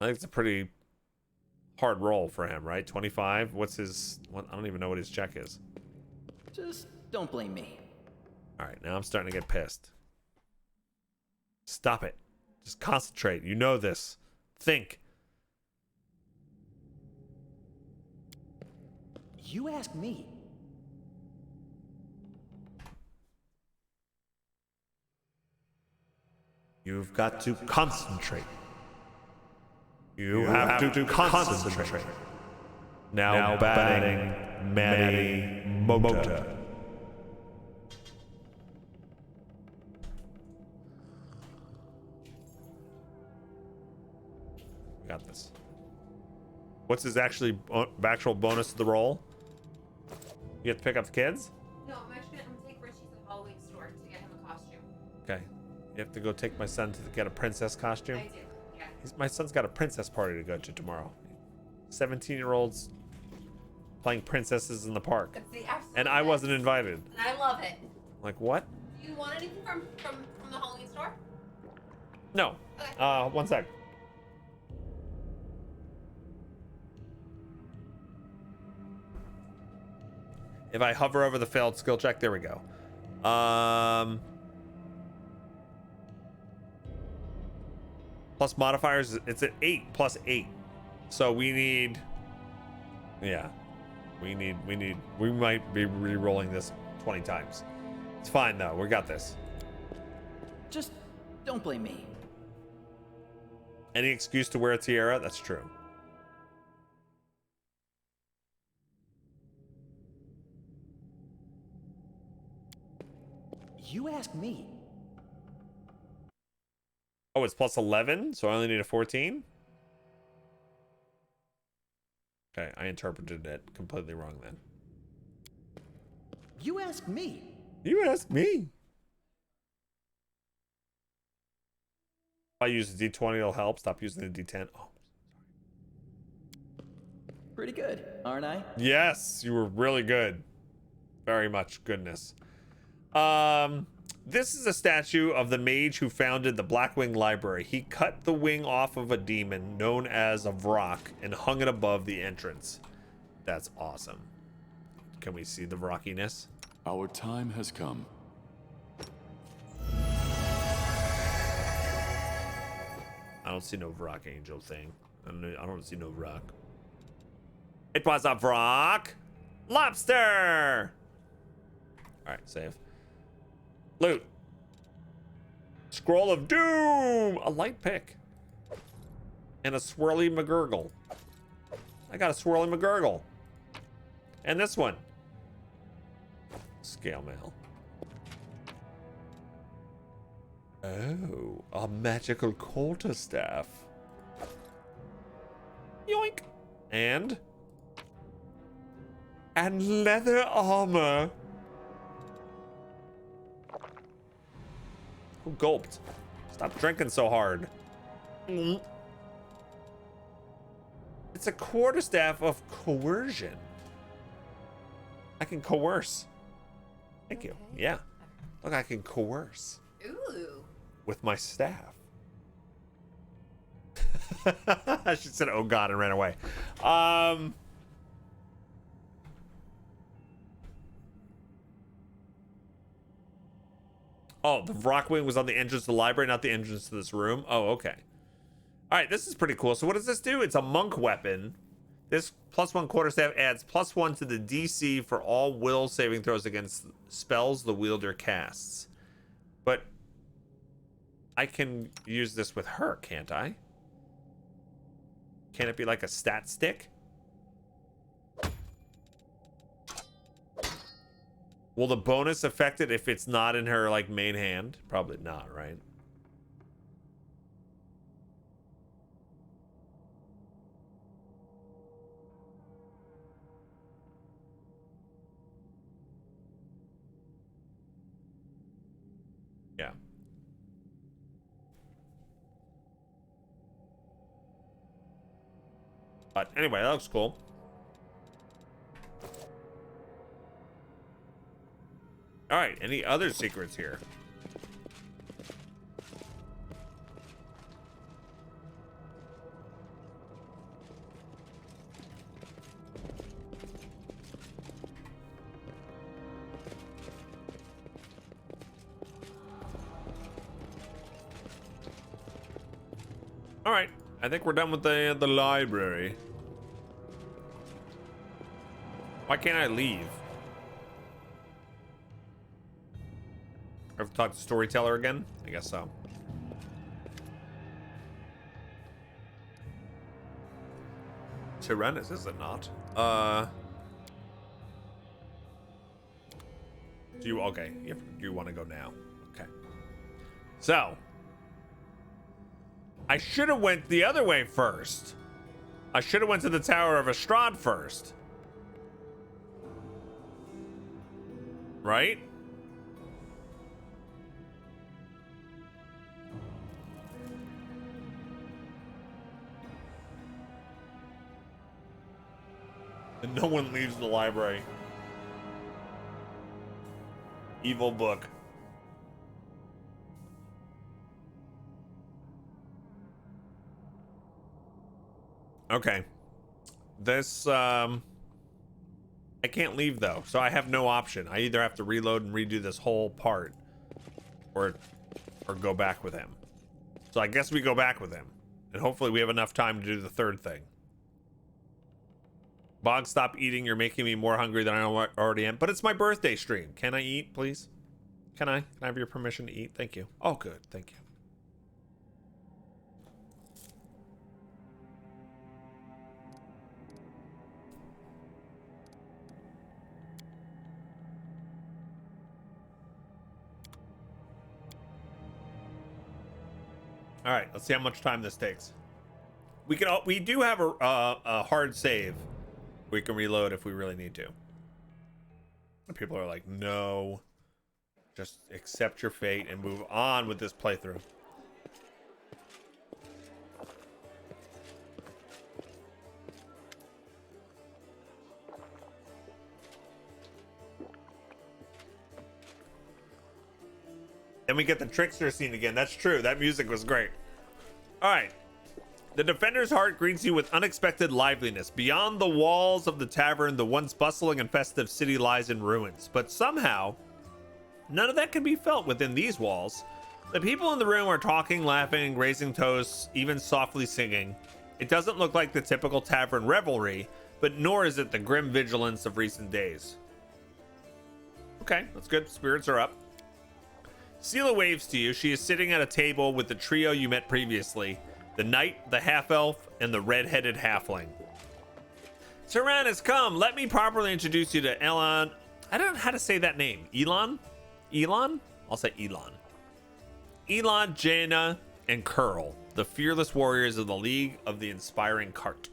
I think it's a pretty hard roll for him, right? 25. What's his? What, I don't even know what his check is. Just don't blame me. All right, now I'm starting to get pissed. Stop it. Just concentrate. You know this. Think. You ask me. You've got to concentrate. You have to concentrate. Now batting Maddie Mota. Got this. What's his actual bonus to the roll? You have to pick up the kids? No, I'm actually gonna take Richie to the Halloween store to get him a costume. Okay. You have to go take my son to get a princess costume? I do, yeah. My son's got a princess party to go to tomorrow. 17-year-olds playing princesses in the park. That's the absolute And I best. wasn't invited. And I love it. Like, what? Do you want anything from the Halloween store? No. Okay. One sec. If I hover over the failed skill check, there we go. Plus modifiers, it's at 8 plus 8. So we need, yeah, we might be re-rolling this 20 times. It's fine though, we got this. Just don't blame me. Any excuse to wear a tiara, that's true. You ask me. Oh, it's plus 11, so I only need a 14? Okay, I interpreted it completely wrong then. You ask me. You ask me. If I use the D20, it'll help. Stop using the D10. Oh, Pretty good, aren't I? yes, you were really good. Very much goodness. This is a statue of the mage who founded the Blackwing Library. He cut the wing off of a demon known as a Vrock and hung it above the entrance. That's awesome. Can we see the Vrockiness? Our time has come. I don't see no Vrock angel thing. I don't see no Vrock. It was a Vrock lobster. All right, save. Loot. Scroll of Doom. A light pick. And a swirly McGurgle. I got a swirly McGurgle. And this one. Scale mail. Oh, a magical quarterstaff. Yoink. And leather armor. Who gulped? Stop drinking so hard. It's a quarterstaff of coercion. I can coerce. Thank you. Yeah. Look, I can coerce Ooh. with my staff. She said, oh God, and ran away. Oh, the Vrockwing was on the entrance to the library, not the entrance to this room. Oh, okay. All right, this is pretty cool. So what does this do? It's a monk weapon. This +1 quarterstaff adds +1 to the DC for all will saving throws against spells the wielder casts. But I can use this with her, can't I? Can it be like a stat stick? Will the bonus affect it if it's not in her like main hand? Probably not, right? But anyway, that looks cool. All right, any other secrets here? All right, I think we're done with the library. Why can't I leave? I have to talk to Storyteller again? I guess so. Tyrannus, is it not? Do you, okay, you want to go now? Okay. So, I should have went the other way first. I should have went to the Tower of Estrad first. Right? And no one leaves the library. Evil book. Okay. This, I can't leave though, so I have no option. I either have to reload and redo this whole part, or go back with him. So I guess we go back with him, and hopefully we have enough time to do the third thing. Bog, stop eating. You're making me more hungry than I already am. But it's my birthday stream. Can I eat, please? Can I? Can I have your permission to eat? Thank you. Oh, good. Thank you. All right, let's see how much time this takes. We do have a hard save. We can reload if we really need to. And people are like, no, just accept your fate and move on with this playthrough. Then we get the Trickster scene again. That's true. That music was great. All right. The defender's heart greets you with unexpected liveliness. Beyond the walls of the tavern, the once bustling and festive city lies in ruins. But somehow, none of that can be felt within these walls. The people in the room are talking, laughing, raising toasts, even softly singing. It doesn't look like the typical tavern revelry, but nor is it the grim vigilance of recent days. Okay, that's good. Spirits are up. Sela waves to you. She is sitting at a table with the trio you met previously. The knight, the half-elf, and the red-headed halfling. Tyrannus, come. Let me properly introduce you to Elon. I don't know how to say that name. Elon? Elon? I'll say Elon. Elon, Jaina, and Curl, the fearless warriors of the League of the Inspiring Cart.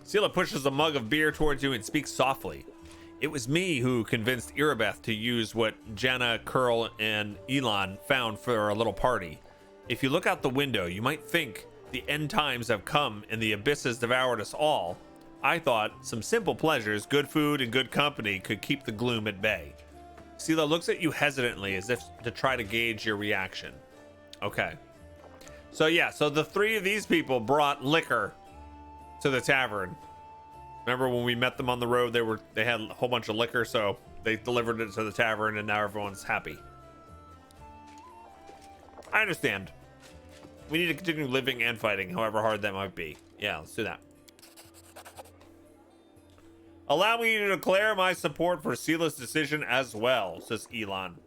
Sela pushes a mug of beer towards you and speaks softly. It was me who convinced Irabeth to use what Jaina, Curl, and Elon found for a little party. If you look out the window, you might think the end times have come and the abyss has devoured us all. I thought some simple pleasures, good food, and good company could keep the gloom at bay. Sela looks at you hesitantly as if to try to gauge your reaction. Okay. So yeah, so the three of these people brought liquor to the tavern. Remember when we met them on the road, they had a whole bunch of liquor, so they delivered it to the tavern and now everyone's happy. I understand. We need to continue living and fighting, however hard that might be. Yeah, let's do that. Allow me to declare my support for Sela's decision as well, says Elon.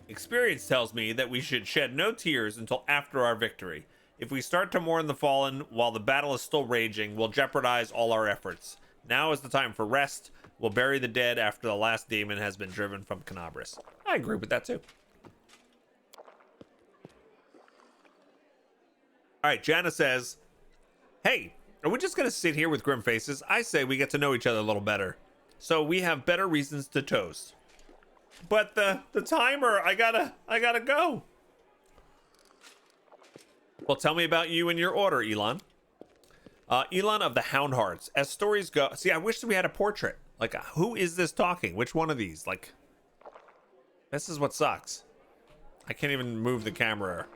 Experience tells me that we should shed no tears until after our victory. If we start to mourn the fallen while the battle is still raging, we'll jeopardize all our efforts. Now is the time for rest. We'll bury the dead after the last demon has been driven from Canabris. I agree with that too. All right, Jana says, hey, are we just going to sit here with grim faces? I say we get to know each other a little better, so we have better reasons to toast. But the timer, I gotta go. Well, tell me about you and your order, Elon. Elon of the Hound Hearts. As stories go, see, I wish we had a portrait. Like, who is this talking? Which one of these? Like, this is what sucks. I can't even move the camera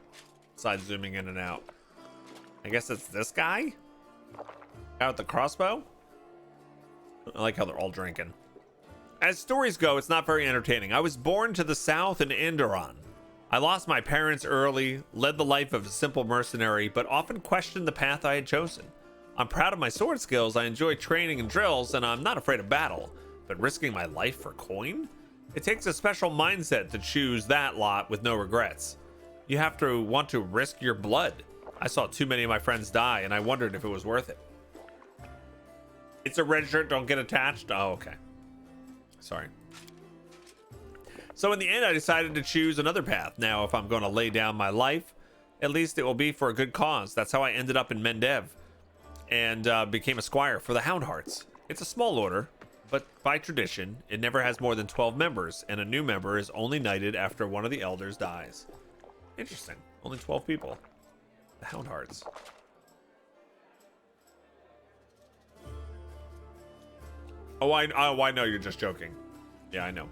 besides zooming in and out. I guess it's this guy? Out with the crossbow? I like how they're all drinking. As stories go, it's not very entertaining. I was born to the south in Enderon. I lost my parents early, led the life of a simple mercenary, but often questioned the path I had chosen. I'm proud of my sword skills, I enjoy training and drills, and I'm not afraid of battle. But risking my life for coin? It takes a special mindset to choose that lot with no regrets. You have to want to risk your blood. I saw too many of my friends die, and I wondered if it was worth it. It's a red shirt, don't get attached? Oh, okay. Sorry. So in the end, I decided to choose another path. Now, if I'm going to lay down my life, at least it will be for a good cause. That's how I ended up in Mendev and became a squire for the Hound Hearts. It's a small order, but by tradition, it never has more than 12 members, and a new member is only knighted after one of the elders dies. Interesting. Only 12 people. The Hound Hearts. Oh, I know you're just joking. Yeah, I know.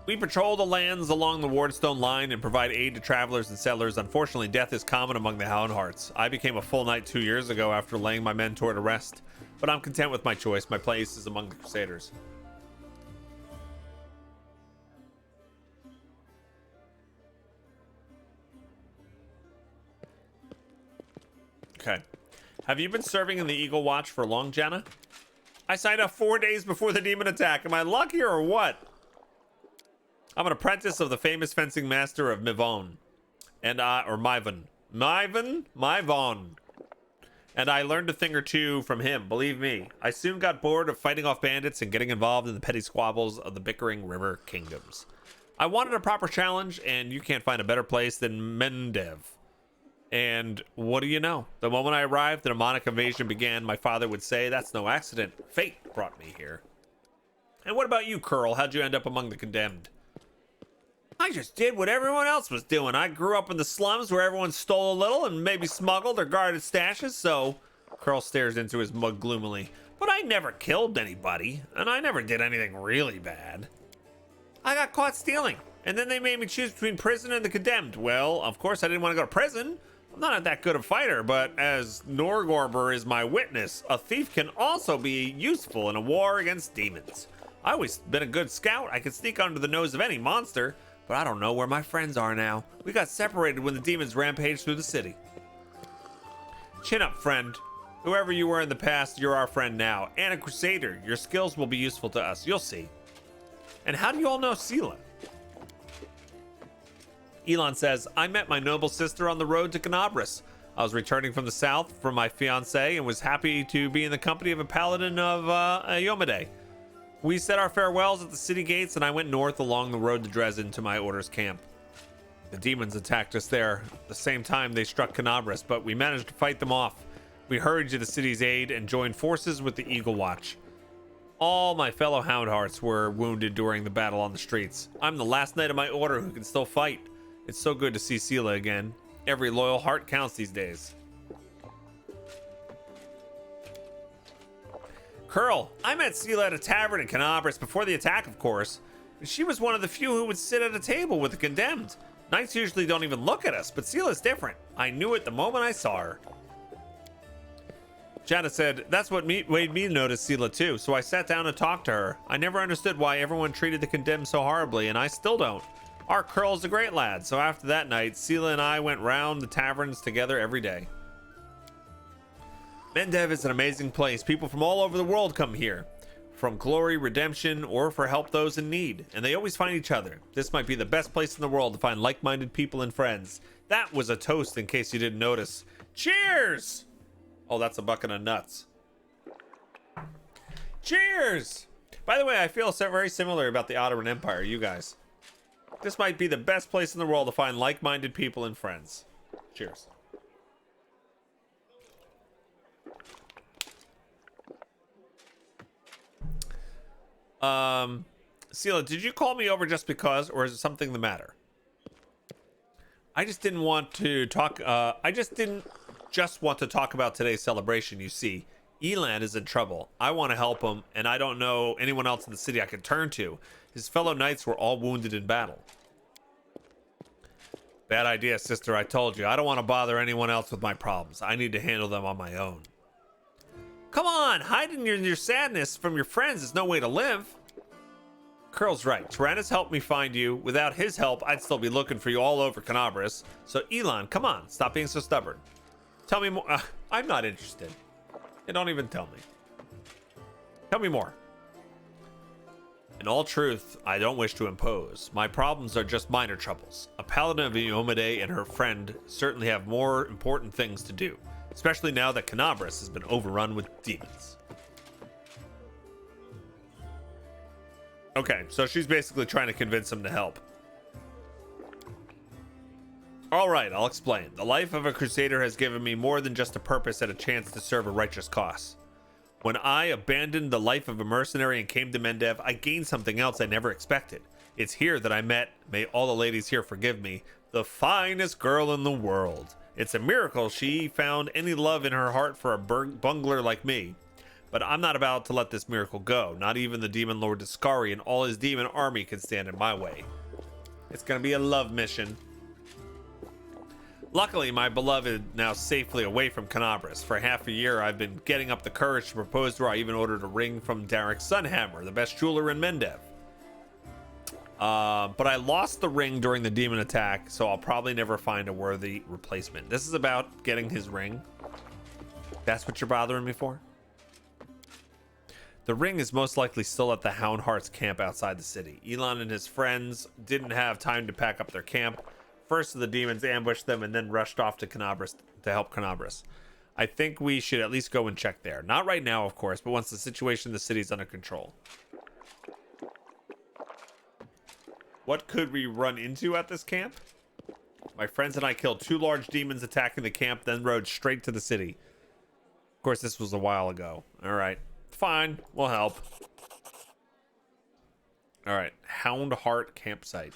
We patrol the lands along the Wardstone line and provide aid to travelers and settlers. Unfortunately, death is common among the Hound Hearts. I became a full knight 2 years ago after laying my mentor to rest, but I'm content with my choice. My place is among the Crusaders. Okay. Have you been serving in the Eagle Watch for long, Jenna? I signed up 4 days before the demon attack. Am I lucky or what? I'm an apprentice of the famous fencing master of Mivon. Or Mivon. Mivon. And I learned a thing or two from him, believe me. I soon got bored of fighting off bandits and getting involved in the petty squabbles of the bickering river kingdoms. I wanted a proper challenge, and you can't find a better place than Mendev. And what do you know? The moment I arrived, the demonic invasion began. My father would say, that's no accident. Fate brought me here. And what about you, Curl? How'd you end up among the condemned? I just did what everyone else was doing. I grew up in the slums where everyone stole a little and maybe smuggled or guarded stashes, so... Curl stares into his mug gloomily. But I never killed anybody, and I never did anything really bad. I got caught stealing, and then they made me choose between prison and the condemned. Well, of course I didn't want to go to prison. I'm not that good a fighter, but as Norgorber is my witness, a thief can also be useful in a war against demons. I always been a good scout. I could sneak under the nose of any monster, but I don't know where my friends are now. We got separated when the demons rampaged through the city. Chin up, friend. Whoever you were in the past, you're our friend now. And a crusader. Your skills will be useful to us. You'll see. And how do you all know Sela? Elon says, I met my noble sister on the road to Canabras. I was returning from the south from my fiancée and was happy to be in the company of a paladin of Yomade. We said our farewells at the city gates and I went north along the road to Dresden to my order's camp. The demons attacked us there. At the same time they struck Canabras, but we managed to fight them off. We hurried to the city's aid and joined forces with the Eagle Watch. All my fellow Hound Hearts were wounded during the battle on the streets. I'm the last knight of my order who can still fight. It's so good to see Sela again. Every loyal heart counts these days. Curl, I met Sela at a tavern in Canabras before the attack, of course. She was one of the few who would sit at a table with the condemned. Knights usually don't even look at us, but Sela's different. I knew it the moment I saw her. Jana said, that's what made me notice Sela too, so I sat down and talked to her. I never understood why everyone treated the condemned so horribly, and I still don't. Our Curl's a great lad, so after that night, Sela and I went round the taverns together every day. Mendev is an amazing place. People from all over the world come here. From glory, redemption, or for help those in need. And they always find each other. This might be the best place in the world to find like-minded people and friends. That was a toast in case you didn't notice. Cheers! Oh, that's a bucket of nuts. Cheers! By the way, I feel very similar about the Ottoman Empire, you guys. This might be the best place in the world to find like-minded people and friends. Cheers. Sela, did you call me over just because, or is it something the matter? I just didn't want to talk. I just didn't just want to talk about today's celebration. You see, Elan is in trouble. I want to help him, and I don't know anyone else in the city I could turn to. His fellow knights were all wounded in battle. Bad idea, sister. I told you. I don't want to bother anyone else with my problems. I need to handle them on my own. Come on, hiding your sadness from your friends is no way to live. Curl's right. Tyrannus helped me find you. Without his help, I'd still be looking for you all over Canabras. So, Elan, come on. Stop being so stubborn. Tell me more. I'm not interested. And don't even tell me. Tell me more. In all truth, I don't wish to impose. My problems are just minor troubles. A paladin of Iomade and her friend certainly have more important things to do, especially now that Canabras has been overrun with demons. Okay, so she's basically trying to convince him to help. All right, I'll explain. The life of a crusader has given me more than just a purpose and a chance to serve a righteous cause. When I abandoned the life of a mercenary and came to Mendev, I gained something else I never expected. It's here that I met, may all the ladies here forgive me, the finest girl in the world. It's a miracle she found any love in her heart for a bungler like me. But I'm not about to let this miracle go. Not even the demon lord Discari and all his demon army can stand in my way. It's gonna be a love mission. Luckily, my beloved now safely away from Canabras. For half a year, I've been getting up the courage to propose to her. I even ordered a ring from Derek Sunhammer, the best jeweler in Mendev. But I lost the ring during the demon attack, so I'll probably never find a worthy replacement. This is about getting his ring. That's what you're bothering me for? The ring is most likely still at the Houndheart's camp outside the city. Elan and his friends didn't have time to pack up their camp. First, the demons ambushed them and then rushed off to Canabras to help Canabras. I think we should at least go and check there. Not right now, of course, but once the situation in the city is under control. What could we run into at this camp? My friends and I killed 2 large demons attacking the camp, then rode straight to the city. Of course, this was a while ago. All right. Fine. We'll help. All right. Houndheart campsite.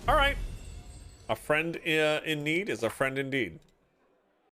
All right. A friend in need is a friend indeed.